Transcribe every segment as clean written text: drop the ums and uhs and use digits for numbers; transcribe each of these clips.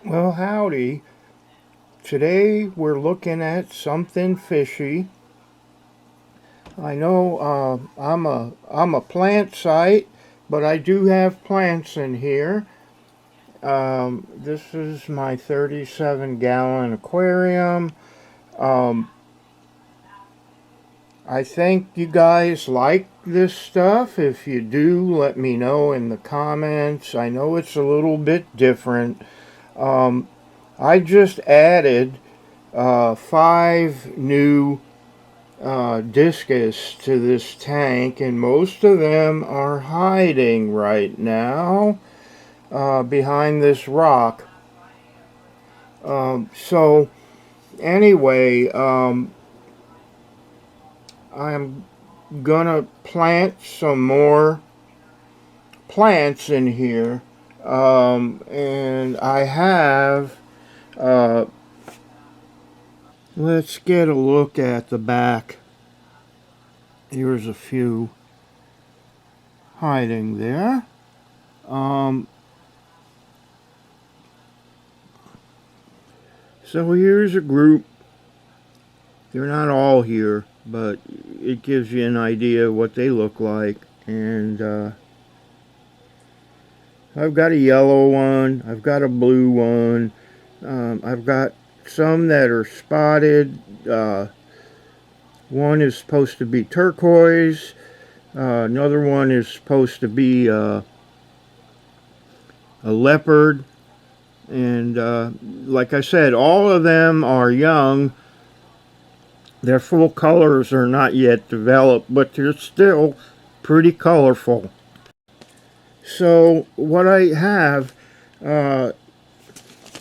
Well, howdy. Today we're looking at something fishy. I know I'm a plant site, but I do have plants in here. This is my 37-gallon aquarium. Um, I think you guys like this stuff. If you do, let me know in the comments. I know it's a little bit different. Um, I just added 5 new Discus to this tank, and most of them are hiding right now behind this rock. So anyway, I'm gonna plant some more plants in here, and I have. Uh, let's get a look at the back. Here's a few hiding there. Um, so here's a group. They're not all here, but it gives you an idea what they look like. And I've got a yellow one. I've got a blue one. I've got some that are spotted. One is supposed to be turquoise. Another one is supposed to be a leopard. And like I said, all of them are young. Their full colors are not yet developed, but they're still pretty colorful. So what uh, I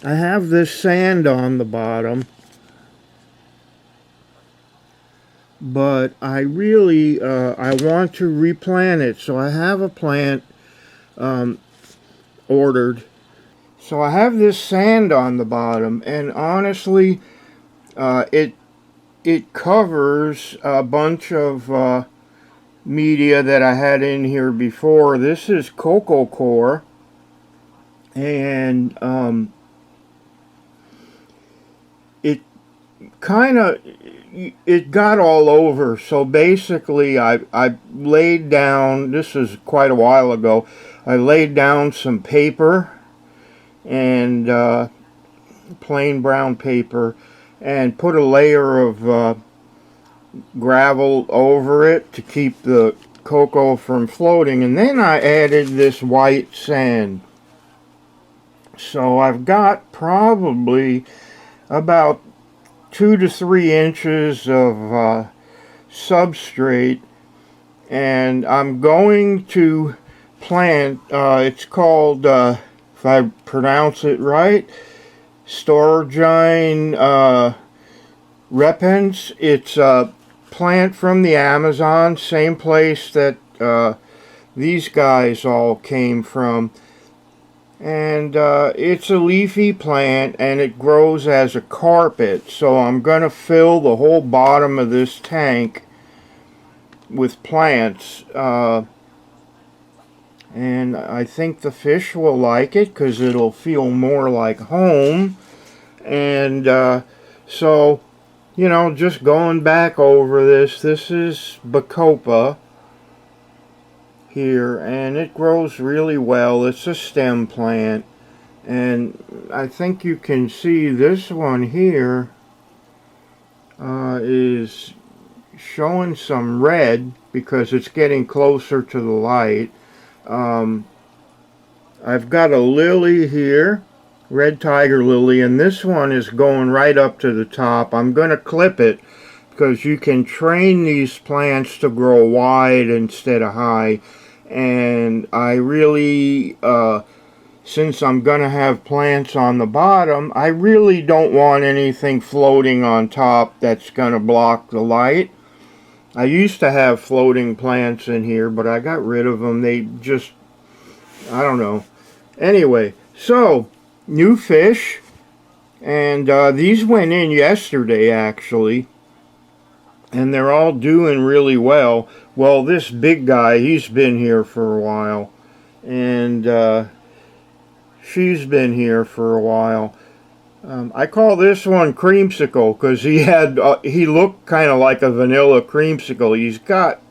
have this sand on the bottom, but I really, I want to replant it. So I have a plant um, ordered. So I have this sand on the bottom, and honestly, it covers a bunch of media that I had in here before. This is coco coir, and it kind of it got all over. So basically, I laid down. This is quite a while ago. I laid down some paper and plain brown paper, and put a layer of gravel over it to keep the cocoa from floating, and then I added this white sand. So I've got probably about 2 to 3 inches of substrate, and I'm going to plant, it's called, if I pronounce it right, Storgine repens. It's a plant from the Amazon, same place that these guys all came from. And it's a leafy plant, and it grows as a carpet. So I'm going to fill the whole bottom of this tank with plants. And I think the fish will like it because it'll feel more like home. And so, you know, just going back over this, this is Bacopa here, and it grows really well. It's a stem plant, and I think you can see this one here is showing some red because it's getting closer to the light. I've got a lily here, red tiger lily, and this one is going right up to the top. I'm going to clip it because you can train these plants to grow wide instead of high. And I really, since I'm going to have plants on the bottom, I really don't want anything floating on top that's going to block the light. I used to have floating plants in here, but I got rid of them. They just, I don't know. Anyway, so, new fish. And these went in yesterday, actually. And they're all doing really well. Well, this big guy, he's been here for a while. And she's been here for a while. I call this one Creamsicle because he looked kind of like a vanilla creamsicle. He's got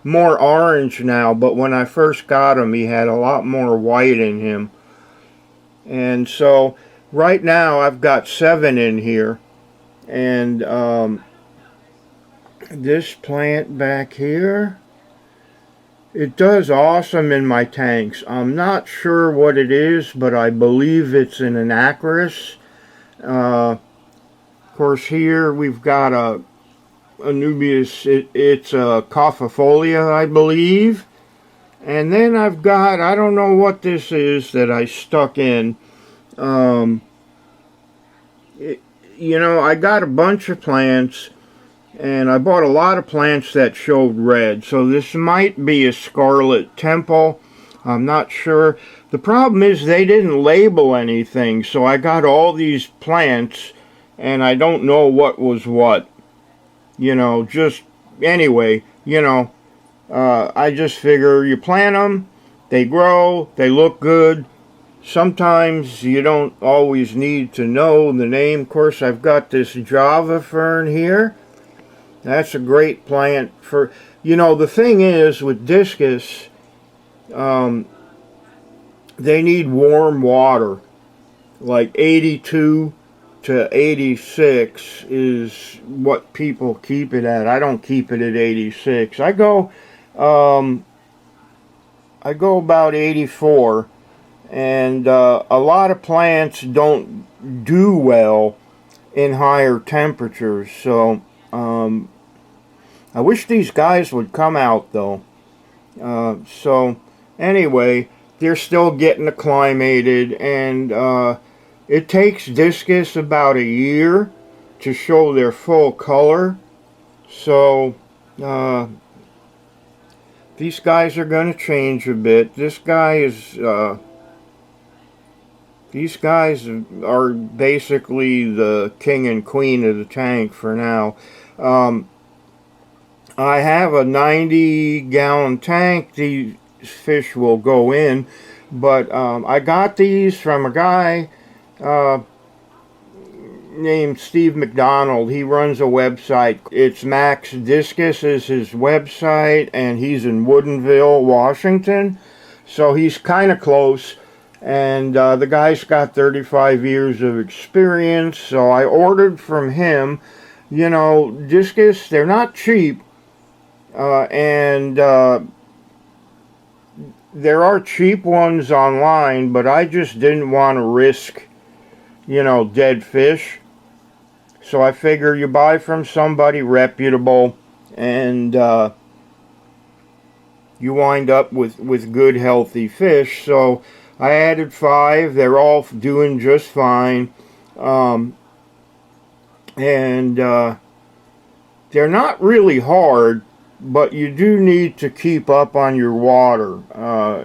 more orange now, but when I first got him, he had a lot more white in him. And so right now I've got 7 in here, and this plant back here, it does awesome in my tanks. I'm not sure what it is, but I believe it's an anacris. Of course, here we've got a Nubius. It's a cophifolia, I believe. And then I've got, I don't know what this is that I stuck in. You know, I got a bunch of plants, and I bought a lot of plants that showed red. So this might be a scarlet temple. I'm not sure. The problem is they didn't label anything, so I got all these plants, and I don't know what was what. You know, just, anyway, you know, I just figure you plant them, they grow, they look good. Sometimes you don't always need to know the name. Of course, I've got this Java fern here. That's a great plant for, you know, the thing is with Discus, they need warm water. Like 82 to 86 is what people keep it at. I don't keep it at 86. I go about 84, and a lot of plants don't do well in higher temperatures. So I wish these guys would come out though. So anyway, they're still getting acclimated, and it takes Discus about a year to show their full color. So these guys are going to change a bit. This guy is these guys are basically the king and queen of the tank for now. I have a 90-gallon tank. These fish will go in, but I got these from a guy named Steve McDonald. He runs a website. It's Max Discus is his website, and he's in Woodinville, Washington, so he's kind of close. And the guy's got 35 years of experience, so I ordered from him. You know, Discus, they're not cheap, and there are cheap ones online, but I just didn't want to risk, you know, dead fish. So I figure you buy from somebody reputable, and you wind up with good, healthy fish. So I added 5. They're all doing just fine. And they're not really hard, but you do need to keep up on your water.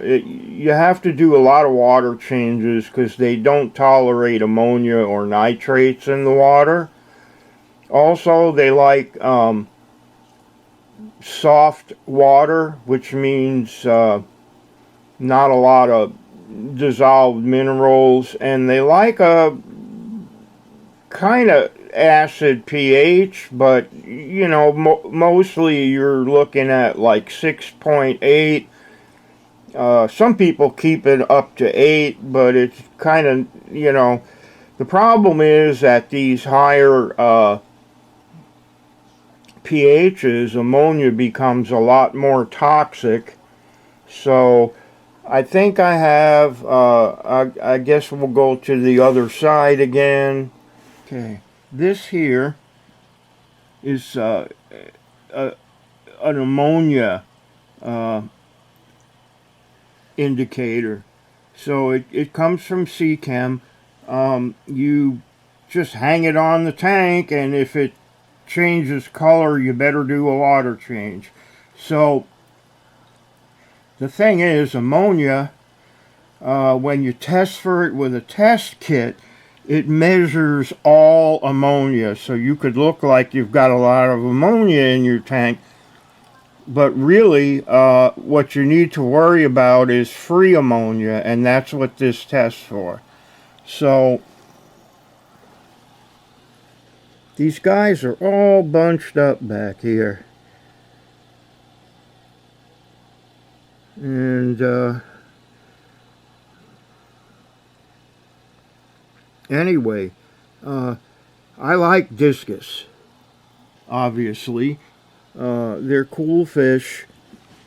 You have to do a lot of water changes because they don't tolerate ammonia or nitrates in the water. Also, they like soft water, which means not a lot of dissolved minerals, and they like a kind of acid pH, but you know, mostly you're looking at like 6.8. Some people keep it up to 8, but it's kind of, you know, the problem is at these higher pHs, ammonia becomes a lot more toxic. So I think I have, I guess we'll go to the other side again. Okay, this here is an ammonia indicator. So it comes from Seachem. You just hang it on the tank, and if it changes color, you better do a water change. So the thing is, ammonia, when you test for it with a test kit, it measures all ammonia. So you could look like you've got a lot of ammonia in your tank, but really what you need to worry about is free ammonia, and that's what this tests for. So these guys are all bunched up back here. And anyway, I like discus, obviously. They're cool fish.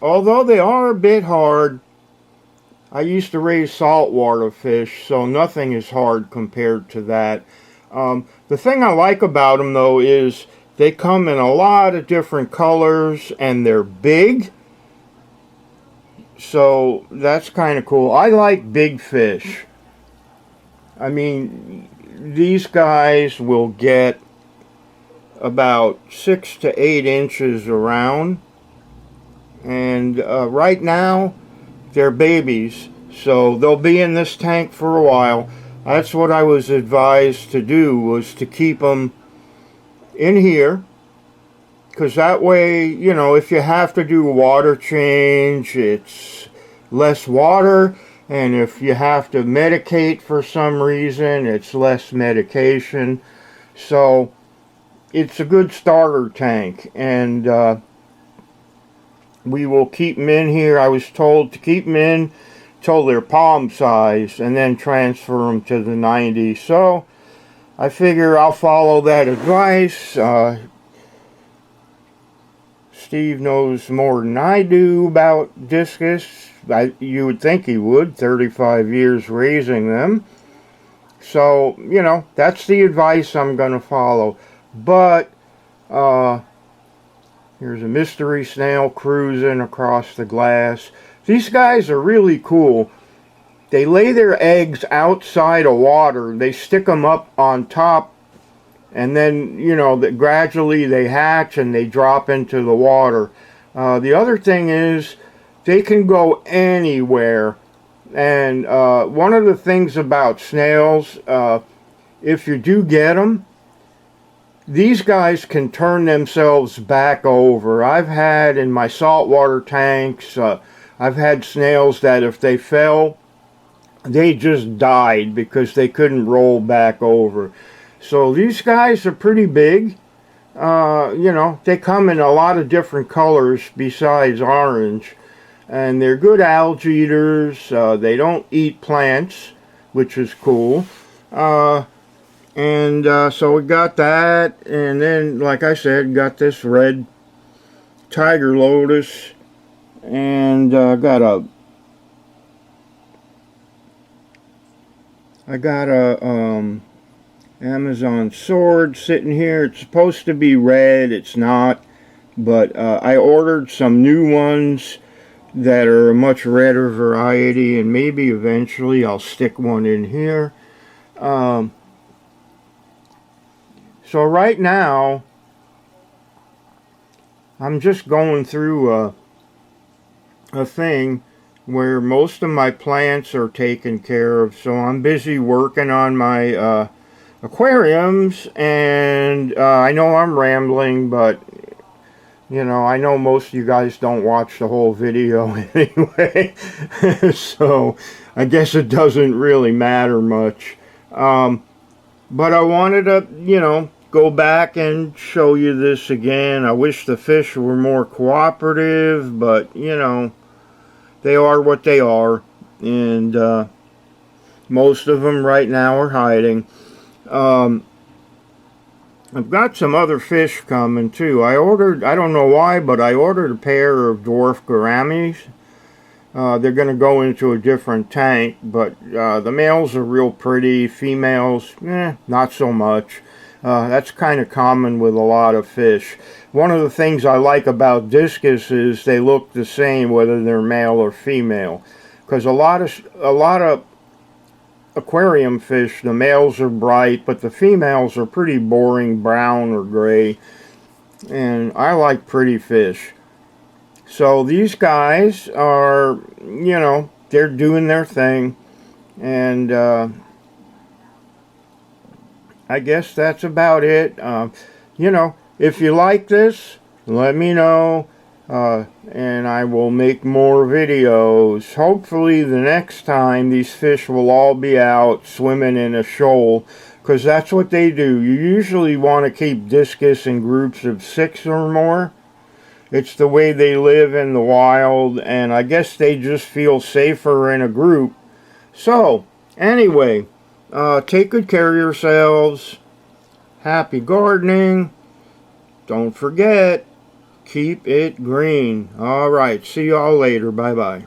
Although they are a bit hard, I used to raise saltwater fish, so nothing is hard compared to that. The thing I like about them, though, is they come in a lot of different colors, and they're big. So that's kind of cool. I like big fish. I mean, these guys will get about 6 to 8 inches around. And right now, they're babies. So they'll be in this tank for a while. That's what I was advised to do, was to keep them in here. Because that way, you know, if you have to do a water change, it's less water. And if you have to medicate for some reason, it's less medication. So it's a good starter tank. And we will keep them in here. I was told to keep them in till they're palm size and then transfer them to the 90. So I figure I'll follow that advice. Steve knows more than I do about discus. You would think he would, 35 years raising them. So, you know, that's the advice I'm going to follow. But, here's a mystery snail cruising across the glass. These guys are really cool. They lay their eggs outside of water. They stick them up on top, and then, you know, gradually they hatch and they drop into the water. The other thing is, they can go anywhere. And one of the things about snails, if you do get them, these guys can turn themselves back over. I've had in my saltwater tanks, I've had snails that if they fell, they just died because they couldn't roll back over. So these guys are pretty big. You know, they come in a lot of different colors besides orange. And they're good algae eaters. They don't eat plants, which is cool. So we got that. And then, like I said, got this red tiger lotus. And I got a Amazon sword sitting here. It's supposed to be red. It's not. But I ordered some new ones that are a much redder variety, and maybe eventually I'll stick one in here. So right now, I'm just going through a thing where most of my plants are taken care of. So I'm busy working on my aquariums, and I know I'm rambling, but you know, I know most of you guys don't watch the whole video anyway, so I guess it doesn't really matter much. But I wanted to, you know, go back and show you this again. I wish the fish were more cooperative, but, you know, they are what they are, and most of them right now are hiding. I've got some other fish coming too. I don't know why, but I ordered a pair of dwarf gouramis. They're going to go into a different tank, but the males are real pretty. Females, not so much. That's kind of common with a lot of fish. One of the things I like about discus is they look the same whether they're male or female. Because a lot of aquarium fish, the males are bright, but the females are pretty boring brown or gray. And I like pretty fish. So these guys are, you know, they're doing their thing. And I guess that's about it. You know, if you like this, let me know. And I will make more videos. Hopefully the next time these fish will all be out swimming in a shoal, because that's what they do. You usually want to keep discus in groups of 6 or more. It's the way they live in the wild, and I guess they just feel safer in a group. So, anyway, take good care of yourselves. Happy gardening. Don't forget, keep it green. Alright, see y'all later. Bye-bye.